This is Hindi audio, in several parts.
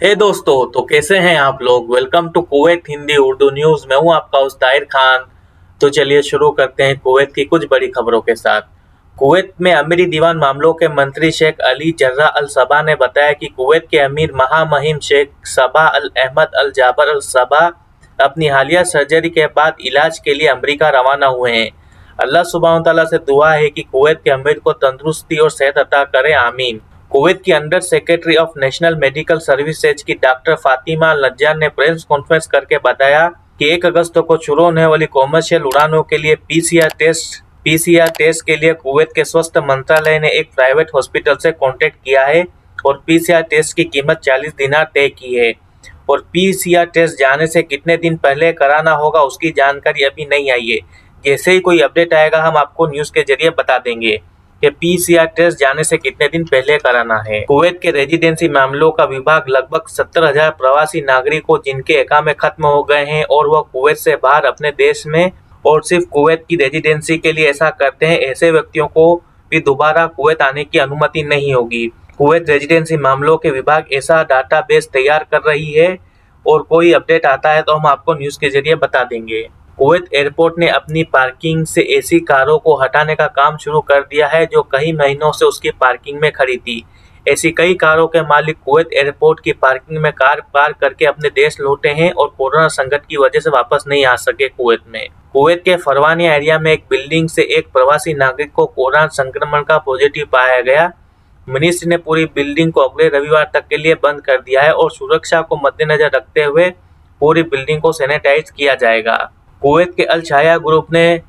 हे दोस्तों, तो कैसे हैं आप लोग। Welcome to Kuwait Hindi Urdu news. मैं हूं आपका होस्ट ताहिर खान। तो चलिए शुरू करते हैं कुवैत की कुछ बड़ी खबरों के साथ। कुवैत में अमीरी दीवान मामलों के मंत्री शेख अली जर्रा अल सबा ने बताया कि कुवैत के अमीर महामहिम शेख सबा अल अहमद अल जाबर अल सबा अपनी हालिया सर्जरी के बाद इलाज के लिए अमेरिका रवाना हुए हैं। अल्लाह सुब्हानहू व तआला से दुआ है कि कुवैत के अमीर को तंदुरुस्ती और सेहत अता करे, आमीन। कुवैत की under secretary of national medical services की डॉक्टर फातिमा अल नज्जार ने प्रेस कॉन्फ्रेंस करके बताया कि 1 अगस्त को शुरू होने वाली कॉमर्शियल उड़ानों के लिए पीसीआर टेस्ट के लिए कुवैत के स्वास्थ्य मंत्रालय ने एक प्राइवेट हॉस्पिटल से कॉन्टेक्ट किया है और पीसीआर टेस्ट की कीमत 40 दिनार तय की है। और पीसीआर टेस्ट जाने से कितने दिन पहले कराना होगा उसकी जानकारी अभी नहीं आई है। जैसे ही कोई अपडेट आएगा हम आपको न्यूज़ के जरिए बता देंगे कि पीसीआर टेस्ट जाने से कितने दिन पहले कराना है। कुवैत के रेजिडेंसी मामलों का विभाग लगभग 70,000 प्रवासी नागरिकों जिनके इकामे खत्म हो गए हैं और वह कुवैत से बाहर अपने देश में और सिर्फ कुवैत की रेजिडेंसी के लिए ऐसा करते हैं, ऐसे व्यक्तियों को भी दोबारा कुवैत आने की अनुमति नहीं होगी। कुवैत रेजिडेंसी मामलों के विभाग ऐसा डाटाबेस तैयार कर रही है और कोई अपडेट आता है तो हम आपको न्यूज़ के जरिए बता देंगे। कुवैत एयरपोर्ट ने अपनी पार्किंग से ऐसी कारों को हटाने का काम शुरू कर दिया है जो कई महीनों से उसकी पार्किंग में खड़ी थी। ऐसी कई कारों के मालिक कुवैत एयरपोर्ट की पार्किंग में कार पार्क करके अपने देश लौटे हैं और कोरोना संकट की वजह से वापस नहीं आ सके कुवैत में। कुवैत के फरवानिया एरिया में एक बिल्डिंग से एक प्रवासी नागरिक को कोरोना संक्रमण का पॉजिटिव पाया गया। मिनिस्ट्री ने पूरी बिल्डिंग को अगले रविवार तक के लिए बंद कर दिया है और सुरक्षा को मद्देनजर रखते हुए पूरी बिल्डिंग को सैनिटाइज किया जाएगा। कुवैत के अल शाया ग्रुप ने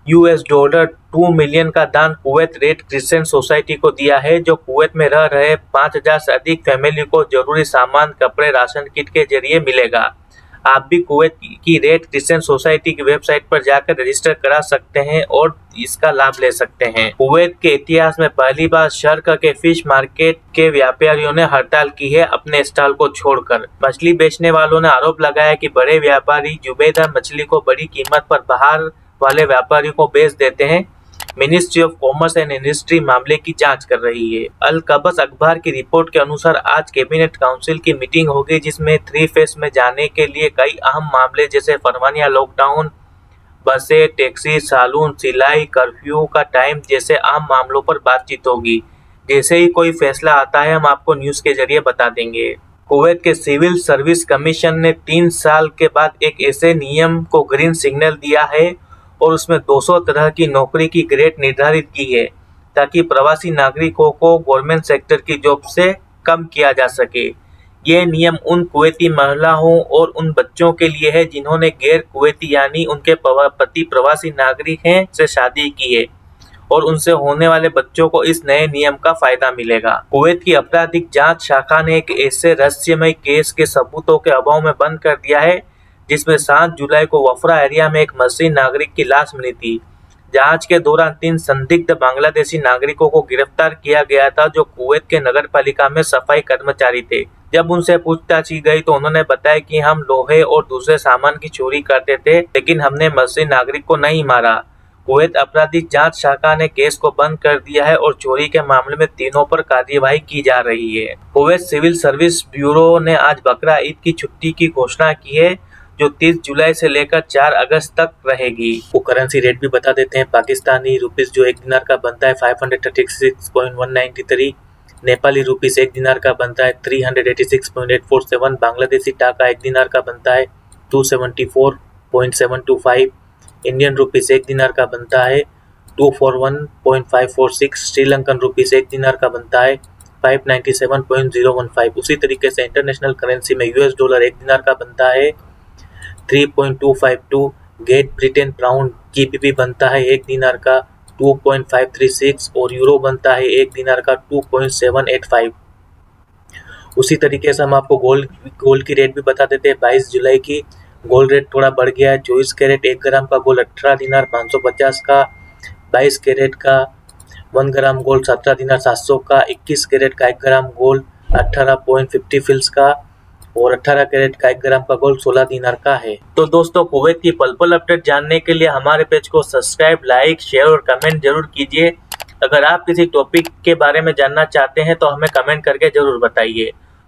$2 मिलियन का दान कुवैत रेड क्रिसेंट सोसाइटी को दिया है, जो कुवैत में रह रहे 5,000 से अधिक फैमिली को जरूरी सामान, कपड़े, राशन किट के जरिए मिलेगा। आप भी कुवैत की रेड क्रिसेंट सोसाइटी की वेबसाइट पर जाकर रजिस्टर करा सकते हैं और इसका लाभ ले सकते हैं। कुवैत के इतिहास में पहली बार शर्क के फिश मार्केट के व्यापारियों ने हड़ताल की है अपने स्टॉल को छोड़कर। मछली बेचने वालों ने आरोप लगाया कि बड़े व्यापारी जुबेदार मछली को बड़ी कीमत पर बाहर वाले व्यापारियों को बेच देते हैं। Ministry of commerce and industry मामले की जांच कर रही है। अल कबस अखबार की रिपोर्ट के अनुसार आज कैबिनेट काउंसिल की मीटिंग होगी जिसमें 3 फेज में जाने के लिए कई अहम मामले जैसे फरमानिया लॉकडाउन, बसें, टैक्सी, सालून, सिलाई, कर्फ्यू का टाइम जैसे आम मामलों पर बातचीत होगी। जैसे ही कोई फैसला आता है हम आपको न्यूज़ के जरिए बता देंगे। कुवैत के सिविल सर्विस कमीशन ने 3 साल के बाद एक ऐसे नियम को ग्रीन सिग्नल दिया है और उसमें 200 तरह की नौकरी की ग्रेड निर्धारित की है ताकि प्रवासी नागरिकों को गवर्नमेंट सेक्टर की जॉब से कम किया जा सके। ये नियम उन कुवैती महिलाओं और उन बच्चों के लिए है जिन्होंने गैर कुवैती यानी उनके पति प्रवासी नागरिक हैं से शादी की है और उनसे होने वाले बच्चों को इस नए नियम का फायदा मिलेगा। कुवैत की आपराधिक जांच शाखा ने एक ऐसे रहस्यमय केस के सबूतों के अभाव में बंद कर दिया है जिसमें 7 जुलाई को वफरा एरिया में एक मसीह नागरिक की लाश मिली थी। जांच के दौरान 3 संदिग्ध बांग्लादेशी नागरिकों को गिरफ्तार किया गया था जो कुवैत के नगर पालिका में सफाई कर्मचारी थे। जब उनसे पूछताछ की गई तो उन्होंने बताया कि हम लोहे और दूसरे सामान की चोरी करते थे लेकिन हमने मसीह नागरिक को नहीं मारा। कुवैत आपराधिक जांच शाखा ने केस को बंद कर दिया है और चोरी के मामले में तीनों पर कार्यवाही की जा रही है। कुवैत सिविल सर्विस ब्यूरो ने आज बकरा ईद की छुट्टी की घोषणा की है जो 30 जुलाई से लेकर 4 अगस्त तक रहेगी। वो करेंसी रेट भी बता देते हैं। पाकिस्तानी रुपीस जो 1 दिनार का बनता है 536.193, नेपाली रुपीस 1 दिनार का बनता है 386.847, बांग्लादेशी टाका 1 दिनार का बनता है 274.725, इंडियन रुपीस 1 दिनार का बनता है 241.546, श्रीलंकन रुपीस 1 दिनार का बनता है 597.015। उसी तरीके से इंटरनेशनल करेंसी में US डॉलर 1 दिनार का बनता है 3.252, ग्रेट ब्रिटेन पाउंड GBP बनता है 1 दिनार का 2.536 और यूरो बनता है 1 दिनार का 2.785। उसी तरीके से हम आपको गोल्ड की रेट भी बता देते हैं। 22 जुलाई की गोल्ड रेट थोड़ा बढ़ गया है। 24 कैरेट 1 ग्राम का गोल्ड 18 दिनार 550 का, 22 कैरेट का 1 ग्राम गोल्ड 17 दिनार 700 का, 21 कैरेट का 1 ग्राम गोल्ड 18.50 फिल्स का और 18 कैरेट का 1 ग्राम का गोल्ड 16 दिनार का है। तो दोस्तों, कुवैत की पल पल अपडेट जानने के लिए हमारे पेज को सब्सक्राइब, लाइक, शेयर और कमेंट जरूर कीजिए। अगर आप किसी टॉपिक के बारे में जानना चाहते हैं तो हमें कमेंट करके जरूर बताइए।